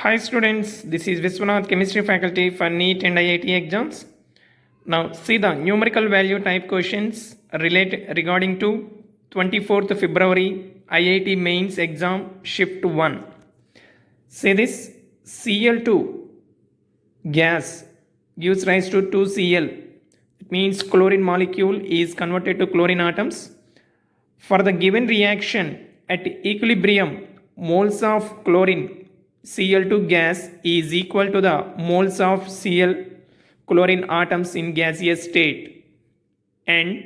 Hi students, this is Viswanath, chemistry faculty for NEET and IIT exams. Now see the numerical value type questions regarding to 24th February IIT mains exam shift 1. Say this Cl2 gas gives rise to 2Cl. It means chlorine molecule is converted to chlorine atoms. For the given reaction at equilibrium, moles of chlorine Cl2 gas is equal to the moles of Cl chlorine atoms in gaseous state, and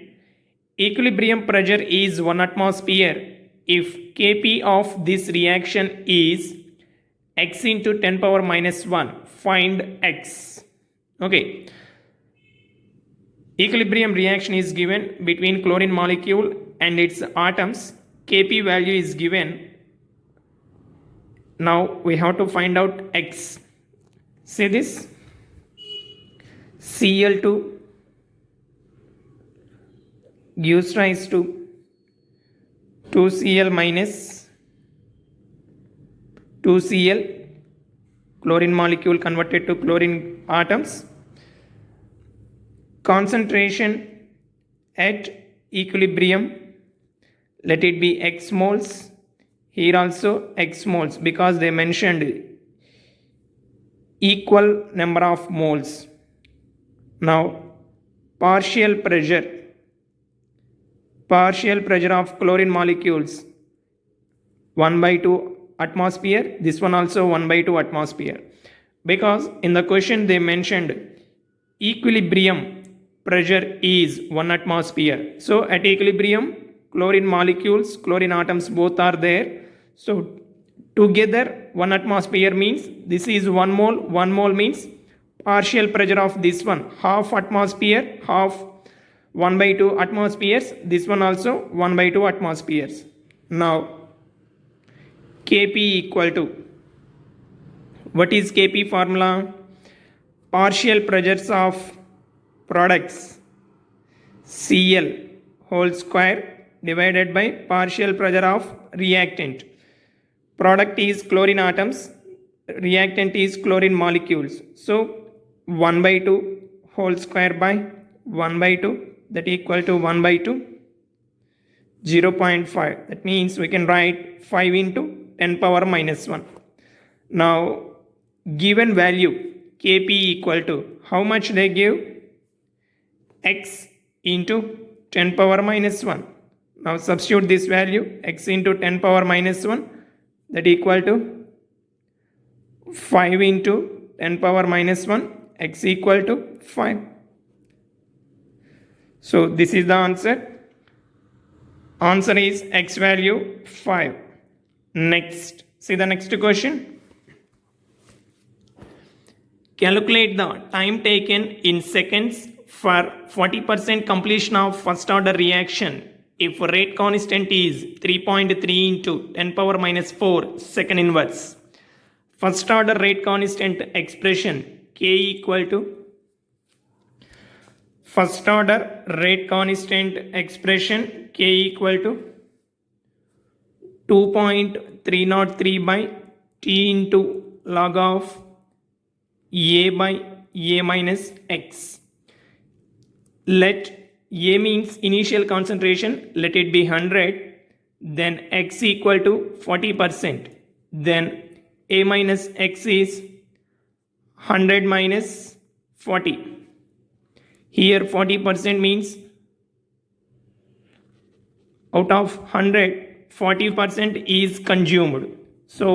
equilibrium pressure is 1 atmosphere if Kp of this reaction is x into 10 power minus 1. Find x. Okay. Equilibrium reaction is given between chlorine molecule and its atoms. Kp value is given. Now we have to find out x. Say this Cl2 gives rise to 2Cl minus 2Cl, chlorine molecule converted to chlorine atoms. Concentration at equilibrium, let it be x moles. Here also x moles because they mentioned equal number of moles. Now partial pressure of chlorine molecules 1/2 atmosphere. This one also 1/2 atmosphere, because in the question they mentioned equilibrium pressure is 1 atmosphere. So at equilibrium, chlorine molecules, chlorine atoms both are there. So together 1 atmosphere means this is 1 mole. 1 mole means partial pressure of this one half atmosphere, half 1/2 atmospheres. This one also 1/2 atmospheres. Now Kp equal to, what is Kp formula? Partial pressures of products Cl whole square divided by partial pressure of reactant. Product is chlorine atoms, reactant is chlorine molecules. So 1/2 whole square by 1/2, that equal to 1/2, 0.5. That means we can write 5 into 10 power minus 1. Now given value Kp equal to, how much they give? X into 10 power minus 1. Now substitute this value, x into 10 power minus 1, that equal to 5 into 10 power minus 1, x equal to 5. So this is the answer. Answer is x value 5. Next, see the next question. Calculate the time taken in seconds for 40% completion of first order reaction if rate constant is 3.3 into 10 power minus 4 second inverse. First order rate constant expression K equal to, first order rate constant expression K equal to 2.303 by T into log of A by A minus X. Let A means initial concentration, let it be 100, then X equal to 40%, then A minus X is 100 minus 40. Here 40% means out of 100, 40% is consumed. So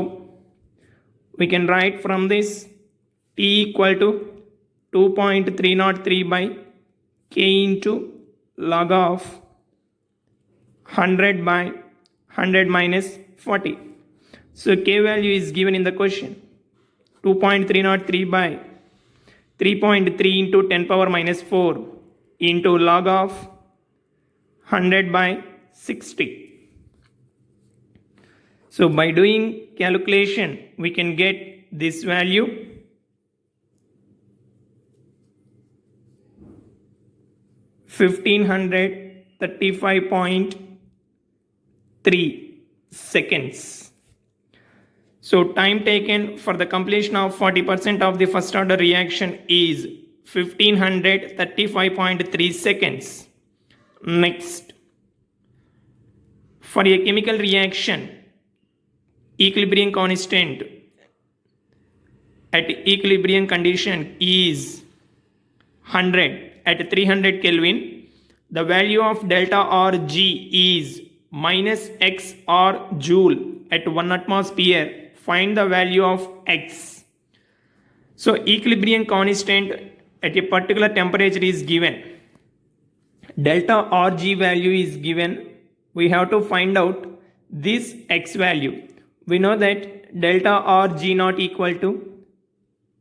we can write from this T equal to 2.303 by K into log of 100 by 100 minus 40. So K value is given in the question, 2.303 by 3.3 into 10 power minus 4 into log of 100 by 60. So by doing calculation, we can get this value, 1535.3 seconds. So time taken for the completion of 40% of the first order reaction is 1535.3 seconds. Next, for a chemical reaction, equilibrium constant at equilibrium condition is 100 at 300 Kelvin. The value of delta R G is minus X R joule at 1 atmosphere. Find the value of X. So equilibrium constant at a particular temperature is given. Delta Rg value is given. We have to find out this X value. We know that delta Rg naught equal to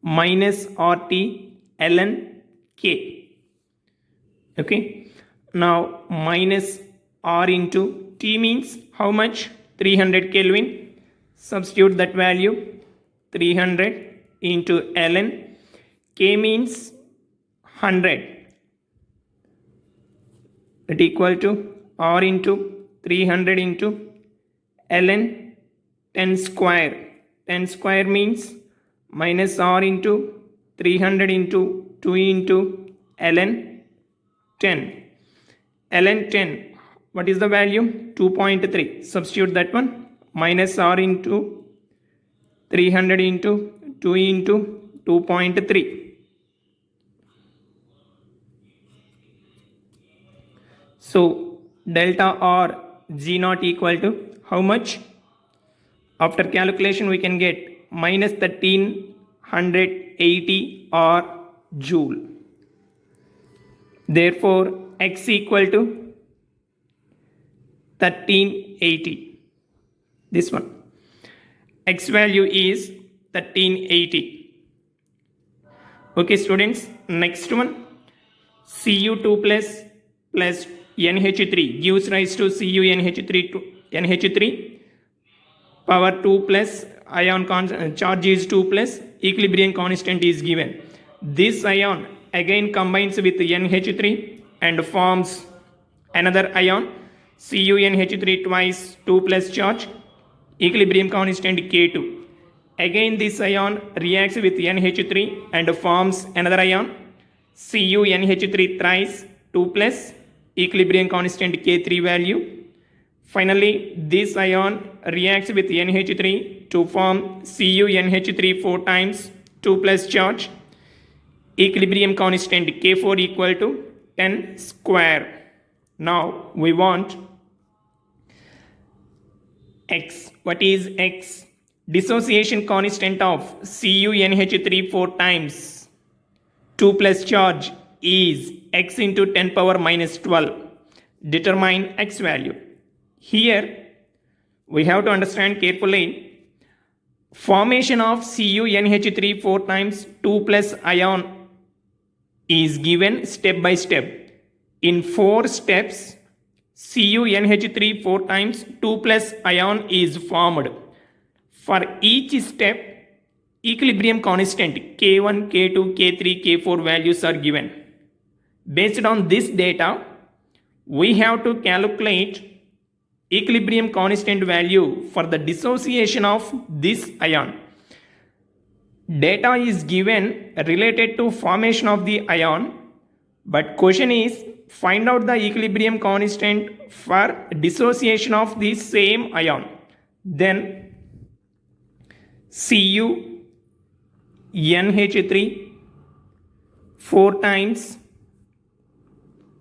minus RT ln K. Okay. Now minus R into T means how much? 300 Kelvin. Substitute that value, 300 into ln. K means 100. That equal to R into 300 into ln 10 square. 10 square means minus R into 300 into 2 into ln 10. ln 10, what is the value? 2.3. Substitute that one. Minus R into 300 into 2 into 2.3. So delta R G naught equal to how much? After calculation we can get minus 1380 R joule. Therefore X equal to 1380. This one. X value is 1380. Okay students, next one. Cu2 plus NH3 gives rise to CuNH3 to NH3 power 2 plus ion charge is 2 plus equilibrium constant is given. This ion again combines with NH3 and forms another ion CuNH3 twice 2 plus charge, equilibrium constant K2. Again this ion reacts with NH3 and forms another ion CuNH3 thrice 2 plus equilibrium constant K3 value. Finally this ion reacts with NH3 to form CuNH3 4 times 2 plus charge, equilibrium constant K4 equal to 10 square. Now we want X. What is X? Dissociation constant of CuNH3 4 times 2 plus charge is X into 10 power minus 12. Determine X value. Here we have to understand carefully. Formation of CuNH3 4 times 2 plus ion is given step by step. In 4 steps, CuNH3 4 times 2 plus ion is formed. For each step, equilibrium constant K1, K2, K3, K4 values are given. Based on this data, we have to calculate equilibrium constant value for the dissociation of this ion. Data is given related to formation of the ion, but question is find out the equilibrium constant for dissociation of the same ion. Then CuNH3 4 times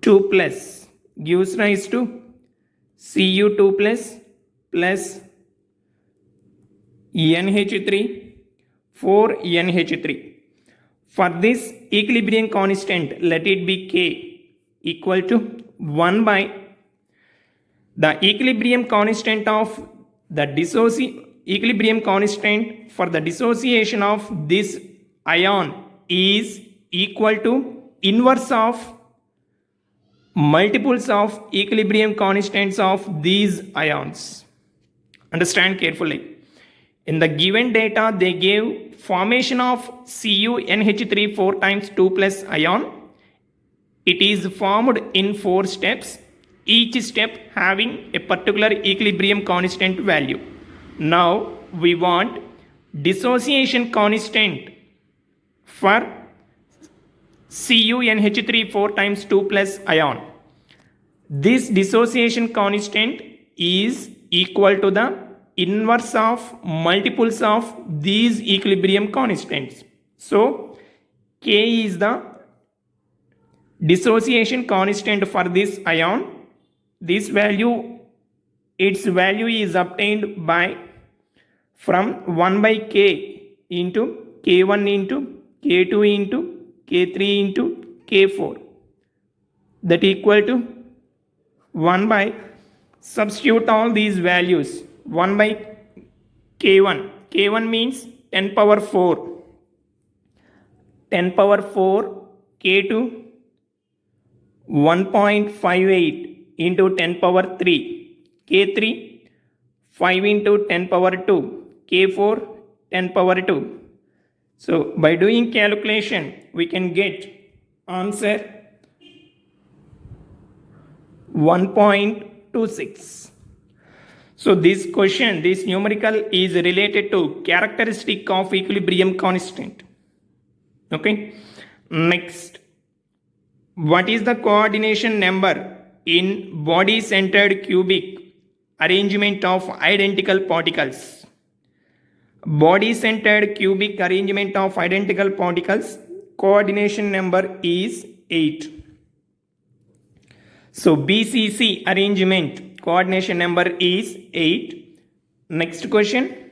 2 plus gives rise to Cu2 plus NH3 4 NH3. For this equilibrium constant, let it be K equal to 1 by the equilibrium constant of the equilibrium constant for the dissociation of this ion is equal to inverse of multiples of equilibrium constants of these ions. Understand carefully. In the given data, they gave formation of CuNH3 4 times 2 plus ion. It is formed in 4 steps, each step having a particular equilibrium constant value. Now we want dissociation constant for CuNH3 4 times 2 plus ion. This dissociation constant is equal to the inverse of multiples of these equilibrium constants. So K is the dissociation constant for this ion. This value, its value is obtained by from 1 by K into K1 into K2 into K3 into K4, that equal to 1 by, substitute all these values, 1 by K1, K1 means 10 power 4, 10 power 4, K2 1.58 into 10 power 3, K3 5 into 10 power 2, K4 10 power 2. So by doing calculation we can get answer 1.26. So this question, this numerical is related to characteristic of equilibrium constant. Okay. Next, what is the coordination number in body-centered cubic arrangement of identical particles? Body-centered cubic arrangement of identical particles, coordination number is 8. So BCC arrangement, coordination number is 8. Next question.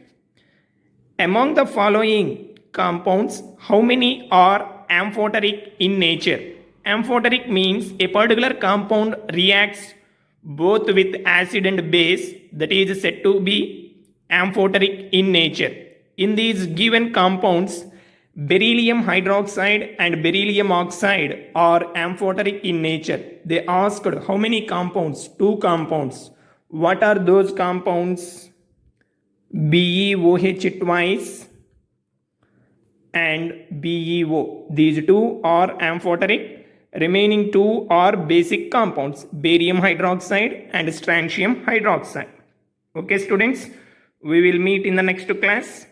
Among the following compounds, how many are amphoteric in nature? Amphoteric means a particular compound reacts both with acid and base, that is said to be amphoteric in nature. In these given compounds, beryllium hydroxide and beryllium oxide are amphoteric in nature. They asked how many compounds? 2 compounds. What are those compounds? BeOH twice and BeO. These 2 are amphoteric. Remaining 2 are basic compounds, barium hydroxide and strontium hydroxide. Okay students, we will meet in the next class.